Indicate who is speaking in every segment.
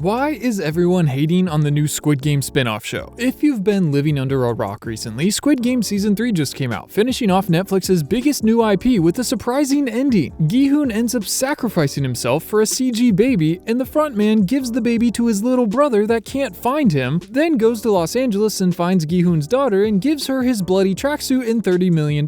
Speaker 1: Why is everyone hating on the new Squid Game spin-off show? If you've been living under a rock recently, Squid Game Season 3 just came out, finishing off Netflix's biggest new IP with a surprising ending. Gi-hoon ends up sacrificing himself for a CG baby, and the frontman gives the baby to his little brother that can't find him, then goes to Los Angeles and finds Gi-hoon's daughter and gives her his bloody tracksuit and $30 million.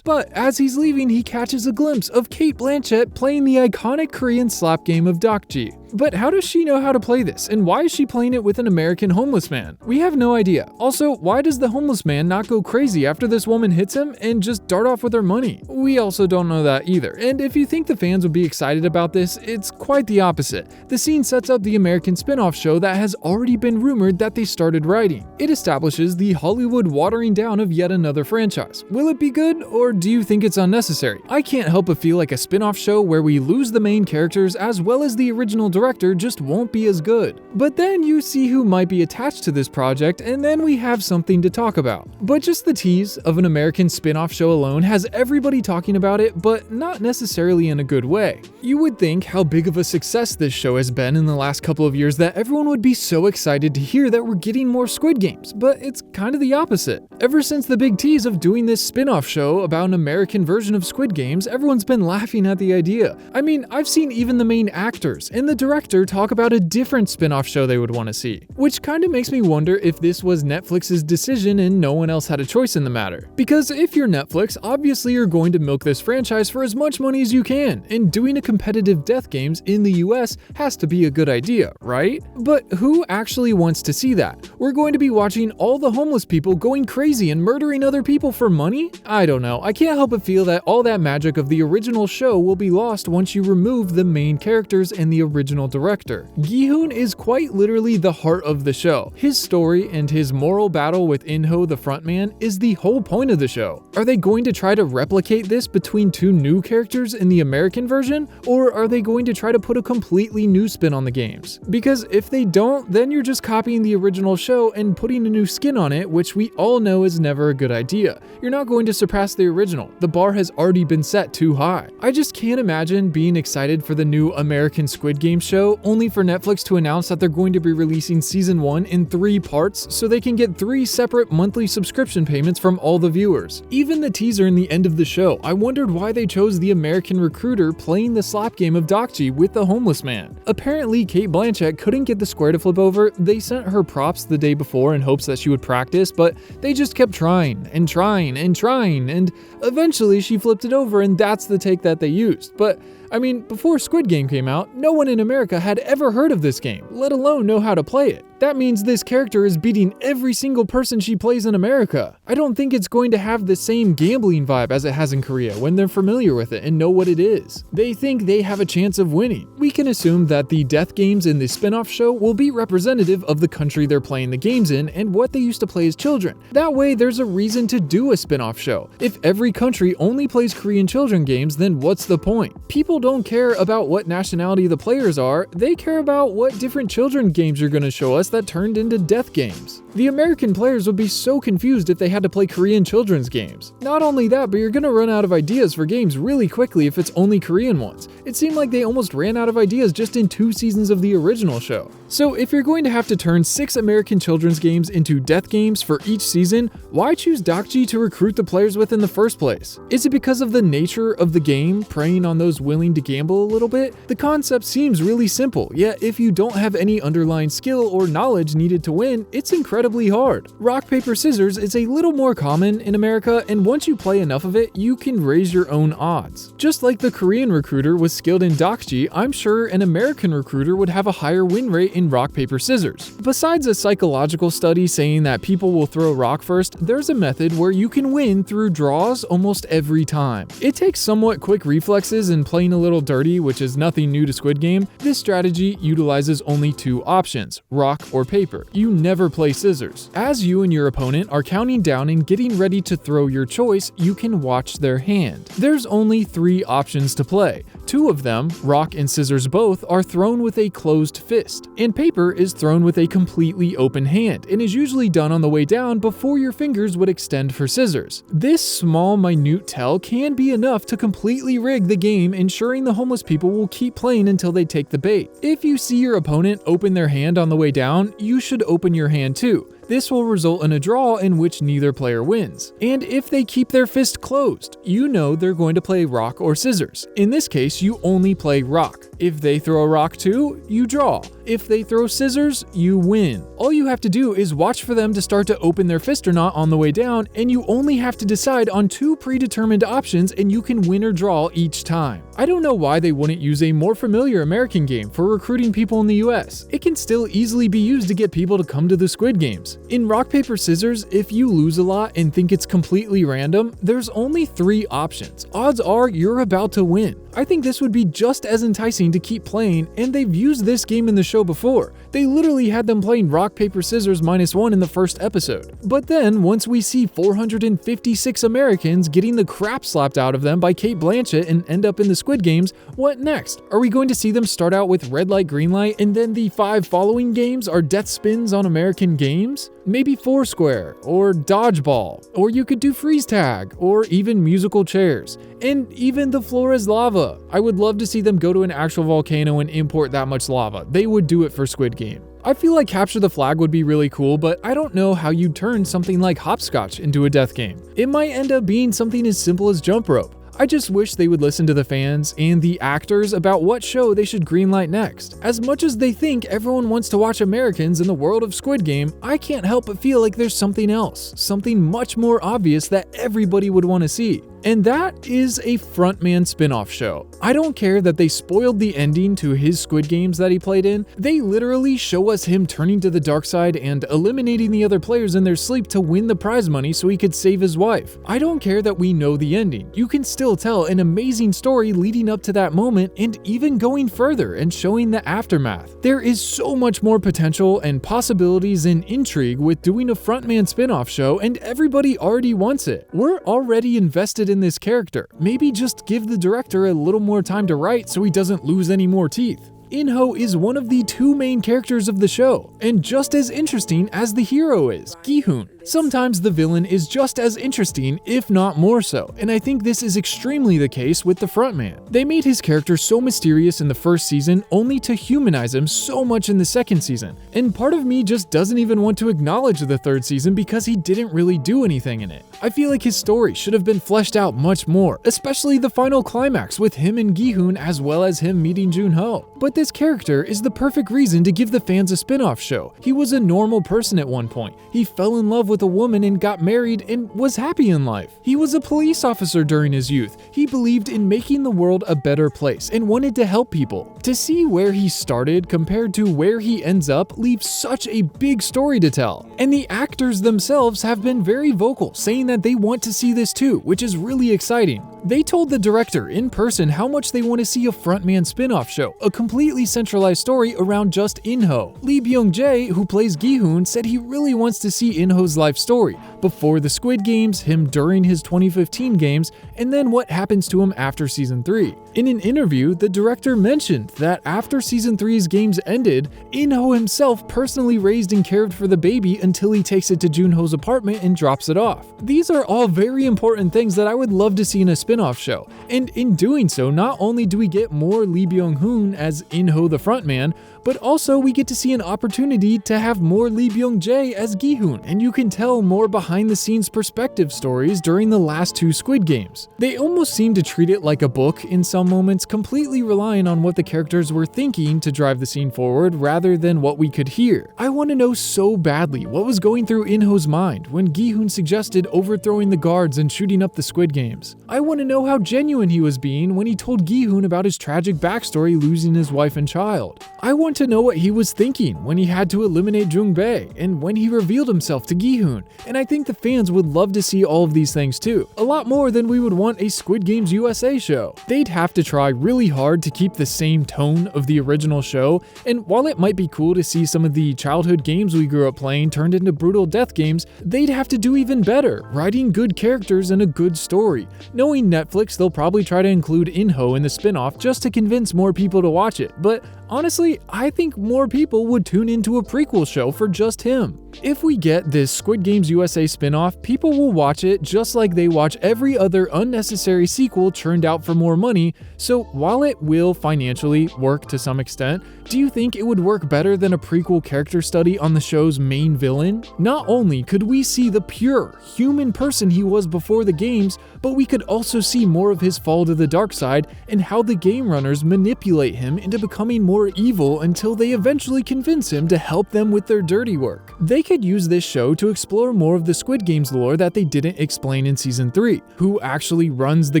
Speaker 1: But as he's leaving, he catches a glimpse of Cate Blanchett playing the iconic Korean slap game of Dokji. But how does she know how to play this, and why is she playing it with an American homeless man? We have no idea. Also, why does the homeless man not go crazy after this woman hits him and just dart off with her money? We also don't know that either, and if you think the fans would be excited about this, it's quite the opposite. The scene sets up the American spin-off show that has already been rumored that they started writing. It establishes the Hollywood watering down of yet another franchise. Will it be good, or do you think it's unnecessary? I can't help but feel like a spin-off show where we lose the main characters as well as the original director just won't be as good. But then you see who might be attached to this project, and then we have something to talk about. But just the tease of an American spin-off show alone has everybody talking about it, but not necessarily in a good way. You would think how big of a success this show has been in the last couple of years that everyone would be so excited to hear that we're getting more Squid Games, but it's kind of the opposite. Ever since the big tease of doing this spin-off show about an American version of Squid Games, everyone's been laughing at the idea. I mean, I've seen even the main actors and the director talk about a different spin-off show they would want to see, which kind of makes me wonder if this was Netflix's decision and no one else had a choice in the matter. Because if you're Netflix, obviously you're going to milk this franchise for as much money as you can, and doing a competitive death games in the US has to be a good idea, right? But who actually wants to see that? We're going to be watching all the homeless people going crazy and murdering other people for money? I don't know. I can't help but feel that all that magic of the original show will be lost once you remove the main characters and the original director. Gi-hoon is quite literally the heart of the show. His story and his moral battle with In-ho the frontman is the whole point of the show. Are they going to try to replicate this between two new characters in the American version, or are they going to try to put a completely new spin on the games? Because if they don't, then you're just copying the original show and putting a new skin on it, which we all know is never a good idea. You're not going to surpass the original. The bar has already been set too high. I just can't imagine being excited for the new American Squid Game show only for Netflix to announce that they're going to be releasing season 1 in 3 parts so they can get 3 separate monthly subscription payments from all the viewers. Even the teaser in the end of the show, I wondered why they chose the American recruiter playing the slap game of Dokji with the homeless man. Apparently, Cate Blanchett couldn't get the square to flip over. They sent her props the day before in hopes that she would practice, but they just kept trying and trying and trying, and eventually she flipped it over, and that's the take that they used. But I mean, before Squid Game came out, no one in America had ever heard of this game, let alone know how to play it. That means this character is beating every single person she plays in America. I don't think it's going to have the same gambling vibe as it has in Korea when they're familiar with it and know what it is. They think they have a chance of winning. We can assume that the death games in the spin-off show will be representative of the country they're playing the games in and what they used to play as children. That way, there's a reason to do a spin-off show. If every country only plays Korean children games, then what's the point? People don't care about what nationality the players are, they care about what different children games you're going to show us that turned into death games. The American players would be so confused if they had to play Korean children's games. Not only that, but you're going to run out of ideas for games really quickly if it's only Korean ones. It seemed like they almost ran out of ideas just in 2 seasons of the original show. So if you're going to have to turn 6 American children's games into death games for each season, why choose Dokji to recruit the players with in the first place? Is it because of the nature of the game, preying on those willing to gamble a little bit? The concept seems really simple, yet if you don't have any underlying skill or knowledge needed to win, it's incredibly hard. Rock, paper, scissors is a little more common in America, and once you play enough of it, you can raise your own odds. Just like the Korean recruiter was skilled in Dokji, I'm sure an American recruiter would have a higher win rate in rock, paper, scissors. Besides a psychological study saying that people will throw rock first, there's a method where you can win through draws almost every time. It takes somewhat quick reflexes and playing a little dirty, which is nothing new to Squid Game. This strategy utilizes only 2 options, rock or paper. You never play scissors. As you and your opponent are counting down and getting ready to throw your choice, you can watch their hand. There's only 3 options to play. Two of them, rock and scissors both, are thrown with a closed fist, and paper is thrown with a completely open hand and is usually done on the way down before your fingers would extend for scissors. This small, minute tell can be enough to completely rig the game, ensuring the homeless people will keep playing until they take the bait. If you see your opponent open their hand on the way down, you should open your hand too. This will result in a draw in which neither player wins. And if they keep their fist closed, you know they're going to play rock or scissors. In this case, you only play rock. If they throw a rock too, you draw. If they throw scissors, you win. All you have to do is watch for them to start to open their fist or not on the way down, and you only have to decide on 2 predetermined options and you can win or draw each time. I don't know why they wouldn't use a more familiar American game for recruiting people in the US. It can still easily be used to get people to come to the Squid Games. In rock, paper, scissors, if you lose a lot and think it's completely random, there's only 3 options. Odds are you're about to win. I think this would be just as enticing to keep playing, and they've used this game in the show before. They literally had them playing rock, paper, scissors -1 in the first episode. But then, once we see 456 Americans getting the crap slapped out of them by Cate Blanchett and end up in the Squid Games, what next? Are we going to see them start out with red light, green light, and then the 5 following games are death spins on American games? Maybe Foursquare, or Dodgeball, or you could do Freeze Tag, or even musical chairs, and even the floor is lava. I would love to see them go to an actual volcano and import that much lava. They would do it for Squid Game. I feel like Capture the Flag would be really cool, but I don't know how you'd turn something like Hopscotch into a death game. It might end up being something as simple as Jump Rope. I just wish they would listen to the fans and the actors about what show they should greenlight next. As much as they think everyone wants to watch Americans in the world of Squid Game, I can't help but feel like there's something else, something much more obvious that everybody would want to see. And that is a frontman spin-off show. I don't care that they spoiled the ending to his Squid Games that he played in. They literally show us him turning to the dark side and eliminating the other players in their sleep to win the prize money so he could save his wife. I don't care that we know the ending. You can still tell an amazing story leading up to that moment and even going further and showing the aftermath. There is so much more potential and possibilities and intrigue with doing a frontman spin-off show, and everybody already wants it. We're already invested in this character. Maybe just give the director a little more time to write so he doesn't lose any more teeth. In-ho is one of the 2 main characters of the show, and just as interesting as the hero is, Gi-hoon. Sometimes the villain is just as interesting, if not more so, and I think this is extremely the case with the frontman. They made his character so mysterious in the first season only to humanize him so much in the second season, and part of me just doesn't even want to acknowledge the 3rd season because he didn't really do anything in it. I feel like his story should have been fleshed out much more, especially the final climax with him and Gi-hoon as well as him meeting Jun-ho. But this character is the perfect reason to give the fans a spin-off show. He was a normal person at one point. He fell in love with a woman and got married and was happy in life. He was a police officer during his youth. He believed in making the world a better place and wanted to help people. To see where he started compared to where he ends up leaves such a big story to tell. And the actors themselves have been very vocal, saying that they want to see this too, which is really exciting. They told the director in person how much they want to see a frontman spin-off show, a completely centralized story around just In-ho. Lee Byung-jae, who plays Gi-hoon, said he really wants to see In-ho's life story, before the Squid Games, him during his 2015 games, and then what happens to him after Season 3. In an interview, the director mentioned that after Season 3's games ended, In-ho himself personally raised and cared for the baby until he takes it to Jun-ho's apartment and drops it off. These are all very important things that I would love to see in a spin-off show, and in doing so, not only do we get more Lee Byung-hoon as In-ho the frontman, but also we get to see an opportunity to have more Lee Byung-jae as Gi-hoon, and you can tell more behind-the-scenes perspective stories during the last 2 Squid Games. They almost seem to treat it like a book in some moments, completely relying on what the characters were thinking to drive the scene forward rather than what we could hear. I want to know so badly what was going through In-ho's mind when Gi-hoon suggested overthrowing the guards and shooting up the Squid Games. I want to know how genuine he was being when he told Gi-hoon about his tragic backstory losing his wife and child. I want want to know what he was thinking when he had to eliminate Jungbei and when he revealed himself to Gi-hoon, and I think the fans would love to see all of these things too, a lot more than we would want a Squid Games USA show. They'd have to try really hard to keep the same tone of the original show, and while it might be cool to see some of the childhood games we grew up playing turned into brutal death games, they'd have to do even better, writing good characters and a good story. Knowing Netflix, they'll probably try to include Inho in the spinoff just to convince more people to watch it, but honestly, I think more people would tune into a prequel show for just him. If we get this Squid Games USA spinoff, people will watch it just like they watch every other unnecessary sequel churned out for more money, so while it will financially work to some extent, do you think it would work better than a prequel character study on the show's main villain? Not only could we see the pure, human person he was before the games, but we could also see more of his fall to the dark side and how the game runners manipulate him into becoming more evil until they eventually convince him to help them with their dirty work. They could use this show to explore more of the Squid Games lore that they didn't explain in Season 3. Who actually runs the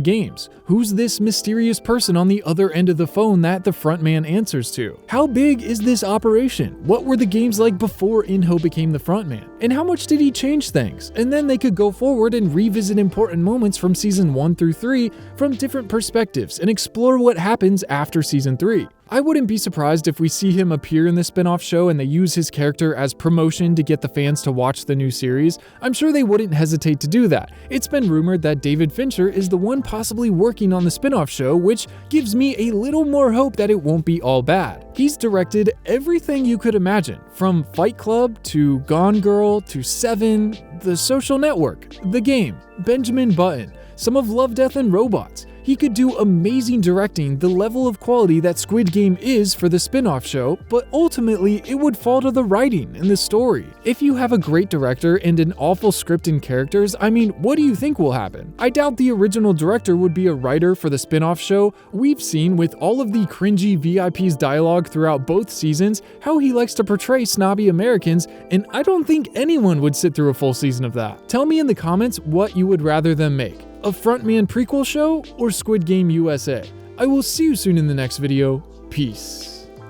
Speaker 1: games? Who's this mysterious person on the other end of the phone that the frontman answers to? How big is this operation? What were the games like before Inho became the frontman? And how much did he change things? And then they could go forward and revisit important moments from Season 1 through 3 from different perspectives and explore what happens after Season 3. I wouldn't be surprised if we see him appear in the spin-off show and they use his character as promotion to get the fans to watch the new series. I'm sure they wouldn't hesitate to do that. It's been rumored that David Fincher is the one possibly working on the spin-off show, which gives me a little more hope that it won't be all bad. He's directed everything you could imagine, from Fight Club to Gone Girl to Seven, The Social Network, The Game, Benjamin Button, some of Love, Death, and Robots. He could do amazing directing the level of quality that Squid Game is for the spin-off show, but ultimately it would fall to the writing and the story. If you have a great director and an awful script and characters, I mean, what do you think will happen? I doubt the original director would be a writer for the spin-off show. We've seen with all of the cringy VIP's dialogue throughout both seasons how he likes to portray snobby Americans, and I don't think anyone would sit through a full season of that. Tell me in the comments what you would rather them make. A frontman prequel show or Squid Game USA? I will see you soon in the next video. Peace.